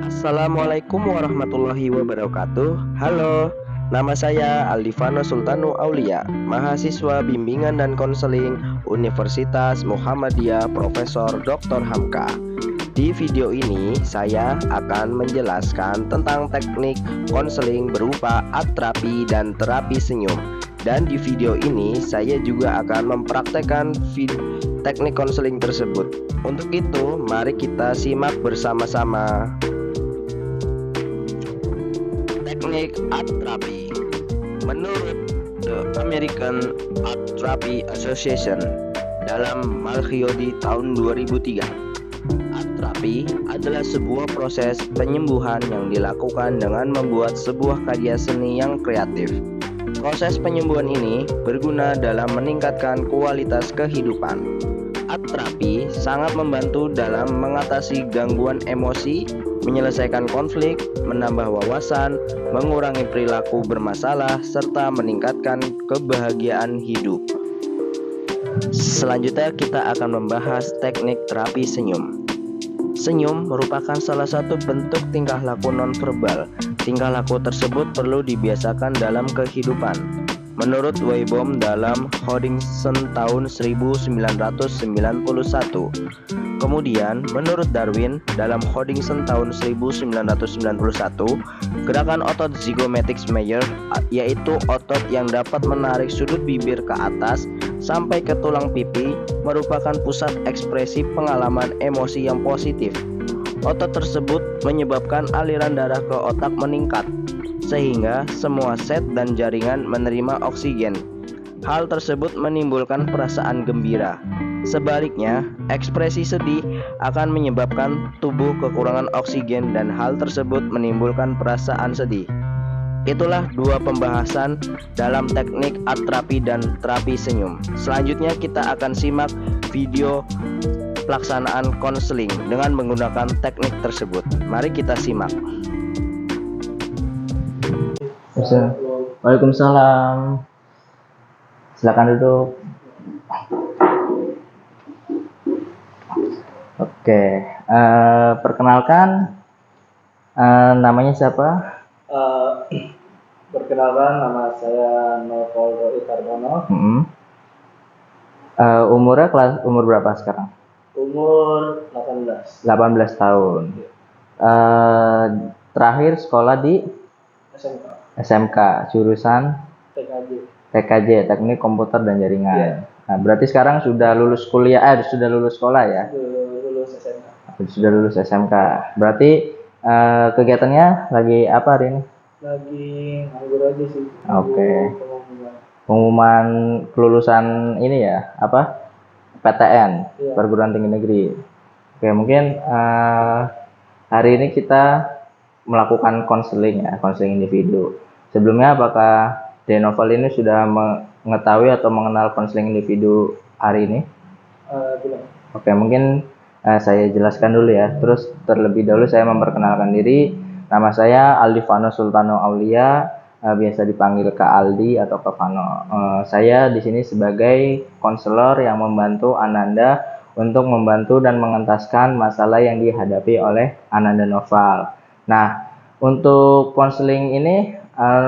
Assalamualaikum warahmatullahi wabarakatuh. Halo, nama saya Alifano Sultanu Aulia, mahasiswa bimbingan dan konseling Universitas Muhammadiyah Profesor Dr. Hamka. Di video ini saya akan menjelaskan tentang teknik konseling berupa art terapi dan terapi senyum. Dan di video ini saya juga akan mempraktekkan teknik konseling tersebut. Untuk itu, mari kita simak bersama-sama. Teknik art therapy. Menurut The American Art Therapy Association dalam Malchiodi tahun 2003, art therapy adalah sebuah proses penyembuhan yang dilakukan dengan membuat sebuah karya seni yang kreatif. Proses penyembuhan ini berguna dalam meningkatkan kualitas kehidupan. Art therapy sangat membantu dalam mengatasi gangguan emosi, menyelesaikan konflik, menambah wawasan, mengurangi perilaku bermasalah, serta meningkatkan kebahagiaan hidup. Selanjutnya kita akan membahas teknik terapi senyum. Senyum merupakan salah satu bentuk tingkah laku nonverbal. Tingkah laku tersebut perlu dibiasakan dalam kehidupan. Menurut Weibohm dalam Hodgson tahun 1991. Kemudian, menurut Darwin dalam Hodgson tahun 1991, gerakan otot zygomatic major, yaitu otot yang dapat menarik sudut bibir ke atas sampai ke tulang pipi, merupakan pusat ekspresi pengalaman emosi yang positif. Otot tersebut menyebabkan aliran darah ke otak meningkat, sehingga semua sel dan jaringan menerima oksigen. Hal tersebut menimbulkan perasaan gembira. Sebaliknya, ekspresi sedih akan menyebabkan tubuh kekurangan oksigen dan hal tersebut menimbulkan perasaan sedih. Itulah dua pembahasan dalam teknik art terapi dan terapi senyum. Selanjutnya kita akan simak video pelaksanaan konseling dengan menggunakan teknik tersebut. Mari kita simak. Waalaikumsalam. Silakan duduk. Oke, perkenalkan, namanya siapa? Perkenalkan, nama saya Novaldo Itarmono. Umurnya umur berapa sekarang? Umur 18. 18 tahun. Terakhir sekolah di SMK, jurusan TKJ, Teknik Komputer dan Jaringan. Iya. Nah, berarti sekarang sudah lulus kuliah, sudah lulus sekolah ya? Lulus SMK. Sudah lulus SMK. Berarti kegiatannya lagi apa hari ini? Lagi nganggur aja sih. Oke. Pengumuman kelulusan ini ya, apa? PTN, Iya. Perguruan Tinggi Negeri. Oke, mungkin hari ini kita melakukan konseling ya, konseling individu. Sebelumnya apakah Denoval ini sudah mengetahui atau mengenal konseling individu hari ini? Belum. Oke, mungkin saya jelaskan dulu ya. Terus terlebih dahulu saya memperkenalkan diri. Nama saya Alifano Sultano Aulia, biasa dipanggil Kak Aldi atau Kak Vano. Saya di sini sebagai konselor yang membantu Ananda untuk membantu dan mengentaskan masalah yang dihadapi oleh Ananda Noval. Nah, untuk konseling ini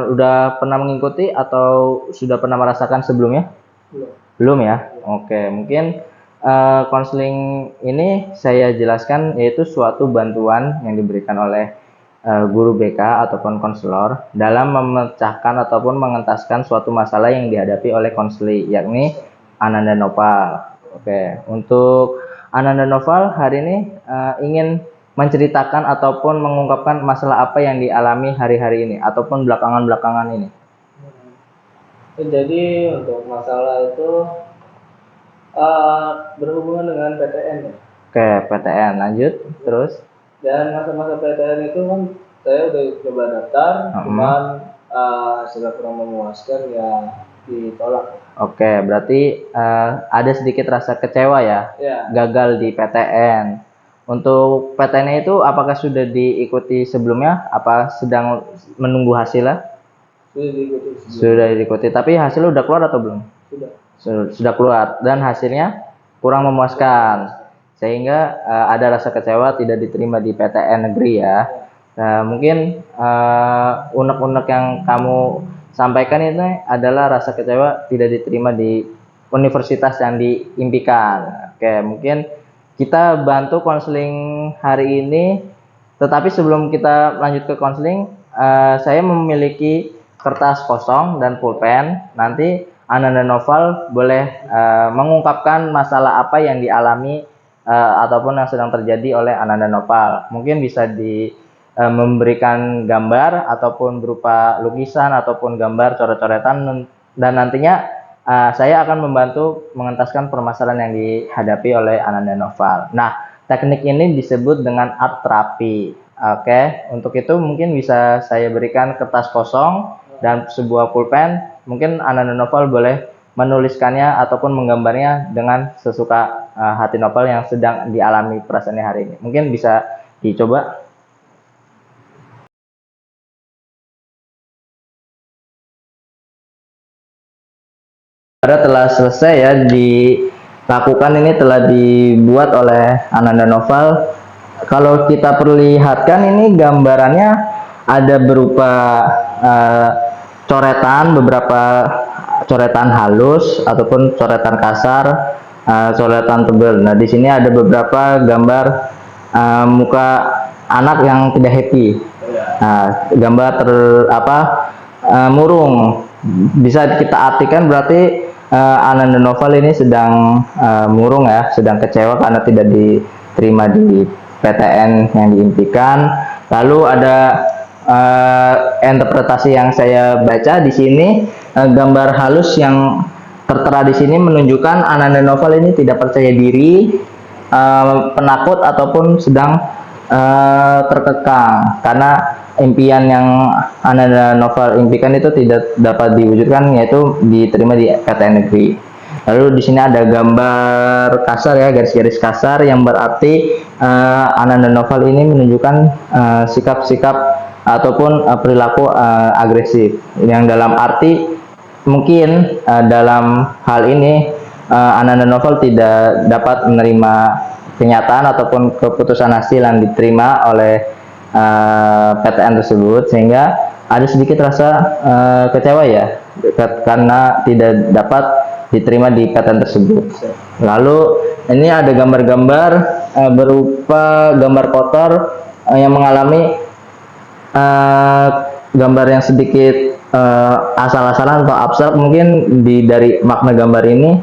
udah pernah mengikuti atau sudah pernah merasakan sebelumnya? Belum ya? Oke, mungkin konseling ini saya jelaskan yaitu suatu bantuan yang diberikan oleh guru BK ataupun konselor dalam memecahkan ataupun mengentaskan suatu masalah yang dihadapi oleh konseli, yakni Ananda Noval. Oke, untuk Ananda Noval hari ini ingin menceritakan ataupun mengungkapkan masalah apa yang dialami hari-hari ini ataupun belakangan-belakangan ini. Jadi untuk masalah itu berhubungan dengan PTN ya. Oke, PTN lanjut terus. Dan masa-masa PTN itu kan saya udah coba daftar, cuman sudah kurang memuaskan ya ditolak. Oke, berarti ada sedikit rasa kecewa ya, gagal di PTN. Untuk PTN itu apakah sudah diikuti sebelumnya? Apa sedang menunggu hasilnya? Sudah diikuti. Tapi hasilnya udah keluar atau belum? Sudah. Sudah keluar dan hasilnya kurang memuaskan. sehingga ada rasa kecewa tidak diterima di PTN negeri ya. Nah, mungkin unek-unek yang kamu sampaikan ini adalah rasa kecewa tidak diterima di universitas yang diimpikan. Oke, mungkin kita bantu konseling hari ini, tetapi sebelum kita lanjut ke konseling, saya memiliki kertas kosong dan pulpen. Nanti Ananda Noval boleh mengungkapkan masalah apa yang dialami ataupun yang sedang terjadi oleh Ananda Noval. Mungkin bisa memberikan gambar ataupun berupa lukisan ataupun gambar coret-coretan, dan nantinya saya akan membantu mengentaskan permasalahan yang dihadapi oleh Ananda Noval. Nah, teknik ini disebut dengan art terapi. Oke, untuk itu mungkin bisa saya berikan kertas kosong dan sebuah pulpen. Mungkin Ananda Noval boleh menuliskannya ataupun menggambarnya dengan sesuka hati Noval yang sedang dialami perasaannya hari ini. Mungkin bisa dicoba. Telah selesai ya dilakukan, ini telah dibuat oleh Ananda Noval. Kalau kita perlihatkan ini gambarannya ada berupa coretan, beberapa coretan halus ataupun coretan kasar, coretan tebal. Nah, di sini ada beberapa gambar muka anak yang tidak happy. Nah, gambar murung. Bisa kita artikan berarti Ananda Noval ini sedang murung ya, sedang kecewa karena tidak diterima di PTN yang diimpikan. Lalu ada interpretasi yang saya baca di sini, gambar halus yang tertera di sini menunjukkan Ananda Noval ini tidak percaya diri, penakut ataupun sedang terkekang karena impian yang Ananda Noval impikan itu tidak dapat diwujudkan, yaitu diterima di PTN negeri. Lalu di sini ada gambar kasar ya, garis-garis kasar yang berarti Ananda Noval ini menunjukkan sikap-sikap ataupun perilaku agresif, yang dalam arti mungkin dalam hal ini Ananda Noval tidak dapat menerima kenyataan ataupun keputusan hasil yang diterima oleh PTN tersebut, sehingga ada sedikit rasa kecewa ya karena tidak dapat diterima di PTN tersebut. Lalu ini ada gambar-gambar berupa gambar kotor yang mengalami gambar yang sedikit asal-asalan atau abstrak. Mungkin dari makna gambar ini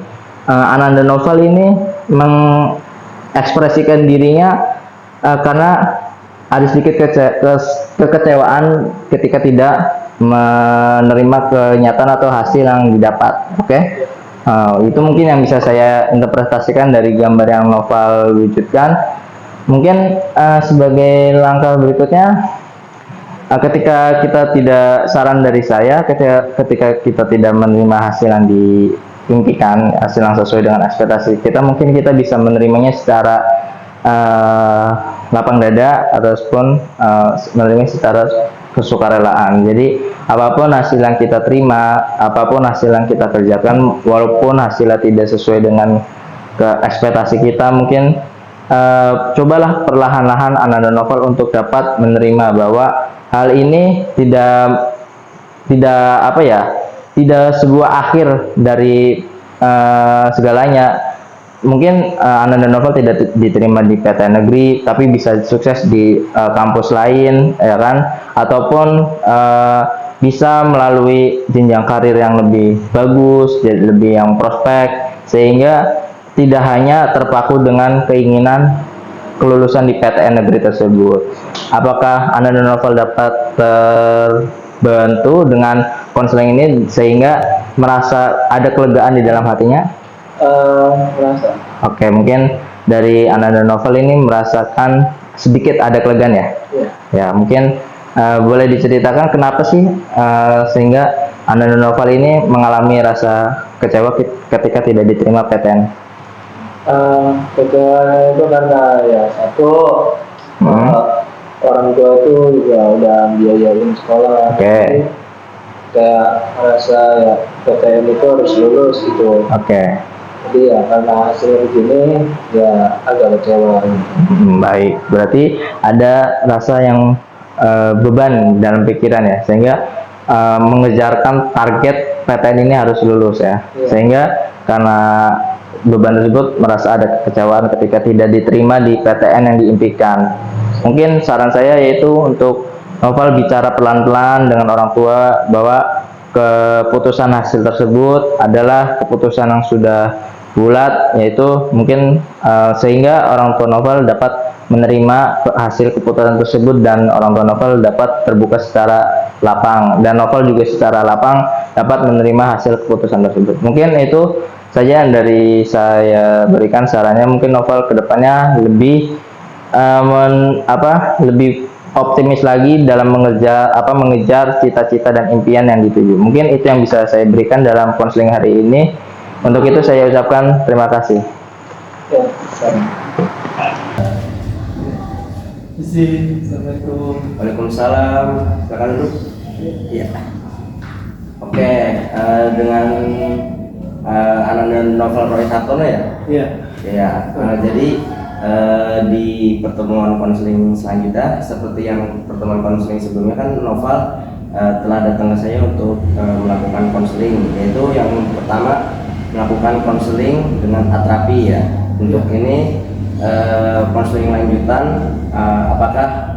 Ananda Noval ini mengekspresikan dirinya karena ada sedikit kekecewaan ketika tidak menerima kenyataan atau hasil yang didapat. Oke. Itu mungkin yang bisa saya interpretasikan dari gambar yang Noval wujudkan. Mungkin sebagai langkah berikutnya, ketika kita tidak, saran dari saya, ketika kita tidak menerima hasil yang diimpikan, hasil yang sesuai dengan ekspektasi kita, mungkin kita bisa menerimanya secara lapang dada ataupun menerima secara kesukarelaan. Jadi apapun hasil yang kita terima, apapun hasil yang kita kerjakan, walaupun hasilnya tidak sesuai dengan ekspektasi kita, mungkin cobalah perlahan-lahan Ananda Noval untuk dapat menerima bahwa hal ini tidak sebuah akhir dari segalanya. Mungkin Ananda Noval tidak diterima di PTN negeri, tapi bisa sukses di kampus lain, ya kan? Ataupun bisa melalui jenjang karir yang lebih bagus, jadi lebih yang prospek, sehingga tidak hanya terpaku dengan keinginan kelulusan di PTN negeri tersebut. Apakah Ananda Noval dapat terbantu dengan konseling ini sehingga merasa ada kelegaan di dalam hatinya? Merasa. Oke, mungkin dari Ananda Noval ini merasakan sedikit ada kelegaan ya? Iya. Ya, mungkin boleh diceritakan kenapa sih sehingga Ananda Noval ini mengalami rasa kecewa ketika tidak diterima PTN? Kecewa itu karena ya satu, orang tua itu juga udah biayain sekolah. Oke. Kayak merasa ya PTN itu harus lulus gitu. Oke. Jadi ya karena hasilnya begini ya agak kecewa. Baik, berarti ada rasa yang beban dalam pikiran ya, sehingga mengejarkan target PTN ini harus lulus ya. Iya. Sehingga karena beban tersebut merasa ada kekecewaan ketika tidak diterima di PTN yang diimpikan. Mungkin saran saya yaitu untuk Noval bicara pelan-pelan dengan orang tua bahwa keputusan hasil tersebut adalah keputusan yang sudah bulat, yaitu mungkin sehingga orang tua Noval dapat menerima hasil keputusan tersebut dan orang tua Noval dapat terbuka secara lapang dan Noval juga secara lapang dapat menerima hasil keputusan tersebut. Mungkin itu saja yang dari saya berikan sarannya. Mungkin Noval kedepannya lebih lebih optimis lagi dalam mengejar cita-cita dan impian yang dituju. Mungkin itu yang bisa saya berikan dalam konseling hari ini. Untuk itu saya ucapkan terima kasih. Ya, Assalamualaikum. Waalaikumsalam. Silakan duduk. Iya. Oke, dengan Ananda Noval Roy Hartono ya? Iya. Ya, jadi di pertemuan konseling selanjutnya seperti yang pertemuan konseling sebelumnya kan Noval telah datang ke saya untuk melakukan konseling, yaitu yang pertama melakukan konseling dengan atrapi ya. Untuk ini konseling lanjutan, apakah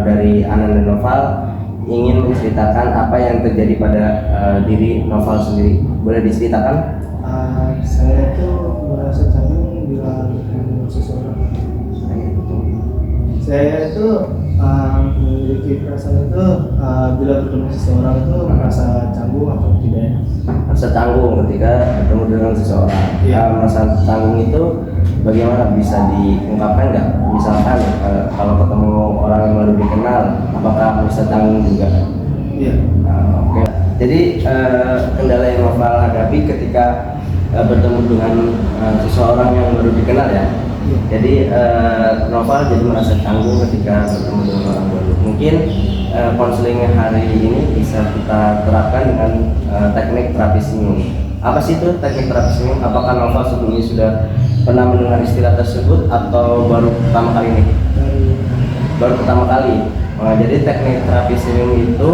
dari Ananda Noval ingin menceritakan apa yang terjadi pada diri Noval sendiri? Boleh diceritakan? Saya tuh merasa canggung bila ketemu seseorang. Saya itu memiliki perasaan itu bila bertemu seseorang itu merasa canggung atau tidak. Merasa canggung ketika bertemu dengan seseorang. Iya. Merasa canggung itu bagaimana, bisa diungkapkan nggak? Misalkan kalau ketemu orang yang baru dikenal, apakah bisa canggung juga? Iya. Oke. Jadi kendala yang Noval hadapi ketika bertemu dengan seseorang yang baru dikenal ya. Jadi Noval jadi merasa canggung ketika bertemu dengan orang baru. Mungkin konseling hari ini bisa kita terapkan dengan teknik terapi senyum. Apa sih itu teknik terapi senyum? Apakah Noval sebelumnya sudah pernah mendengar istilah tersebut atau baru pertama kali ini? Baru pertama kali. Jadi teknik terapi senyum itu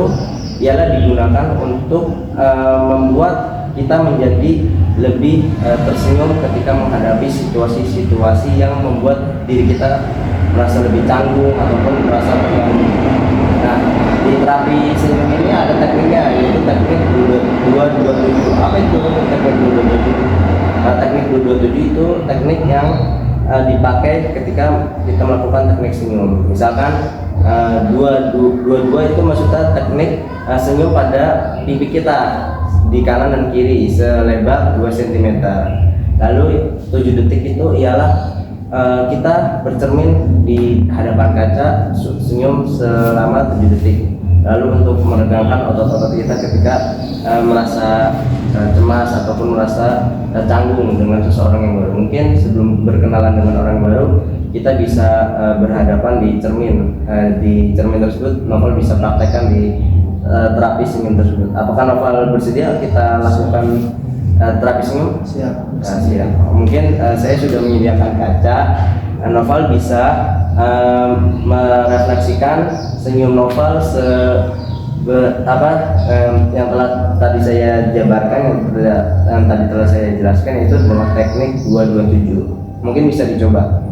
ialah digunakan untuk membuat kita menjadi lebih tersenyum ketika menghadapi situasi-situasi yang membuat diri kita merasa lebih canggung ataupun merasa terganggu. Nah, di terapi senyum ini ada tekniknya, yaitu teknik 227. Apa itu teknik 227? Nah, teknik 227 itu teknik yang dipakai ketika kita melakukan teknik senyum. Misalkan 22 itu maksudnya teknik senyum pada pipi kita di kanan dan kiri selebar 2 cm. Lalu 7 detik itu ialah kita bercermin di hadapan kaca senyum selama 7 detik. Lalu untuk meregangkan otot-otot kita ketika merasa cemas ataupun merasa canggung dengan seseorang yang baru. Mungkin sebelum berkenalan dengan orang baru, kita bisa berhadapan di cermin. Di cermin tersebut Noval bisa praktekkan di terapi senyum tersebut. Apakah Noval bersedia kita lakukan terapi senyum? Siap. Siap. Mungkin saya sudah menyediakan kaca. Noval bisa merefleksikan senyum Noval yang telah tadi saya jabarkan, yang tadi telah saya jelaskan, itu dengan teknik 227. Mungkin bisa dicoba.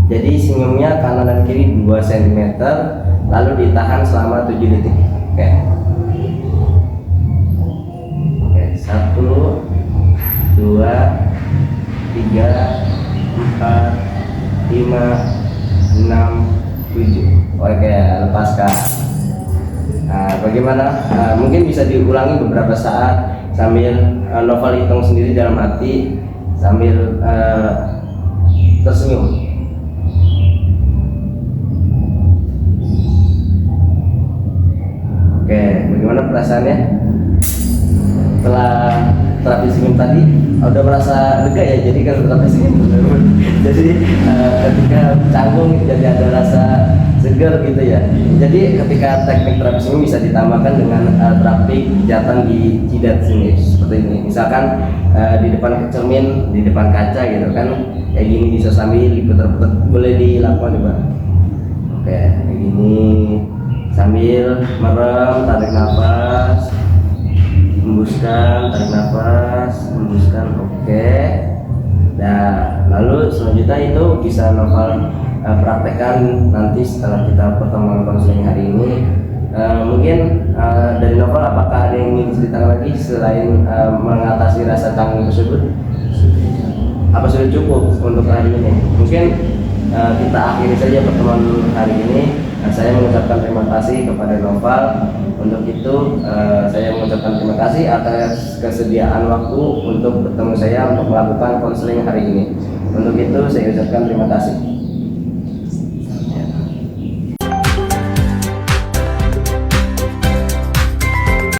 Jadi senyumnya kanan dan kiri 2 cm, lalu ditahan selama 7 detik. Oke. Oke, 1 2 3 4 5 6 7. Oke, lepaskan. Nah, bagaimana? Mungkin bisa diulangi beberapa saat sambil Noval hitung sendiri dalam hati sambil tersenyum. Oke, bagaimana perasaannya setelah terapi senyum tadi? Udah merasa lega ya? Jadi kan terapi senyum jadi ketika canggung jadi ada rasa segar gitu ya. Jadi ketika teknik terapi senyum bisa ditambahkan dengan terapi pijatan di jidat sini seperti ini. Misalkan di depan cermin, di depan kaca gitu kan, kayak gini bisa sambil diputar-putar, boleh dilakukan coba. Oke, kayak gini sambil merem, tarik nafas, hembuskan, tarik nafas, hembuskan. Oke. Nah, lalu selanjutnya itu bisa Noval praktekkan nanti setelah kita pertemuan konseling hari ini. Mungkin dari Noval apakah ada yang ingin diceritakan lagi selain mengatasi rasa canggung tersebut? Apa sudah cukup untuk hari ini? Mungkin kita akhiri saja pertemuan hari ini. Saya mengucapkan terima kasih kepada Noval. Untuk itu saya mengucapkan terima kasih atas kesediaan waktu untuk bertemu saya untuk melakukan konseling hari ini. Untuk itu saya ucapkan terima kasih.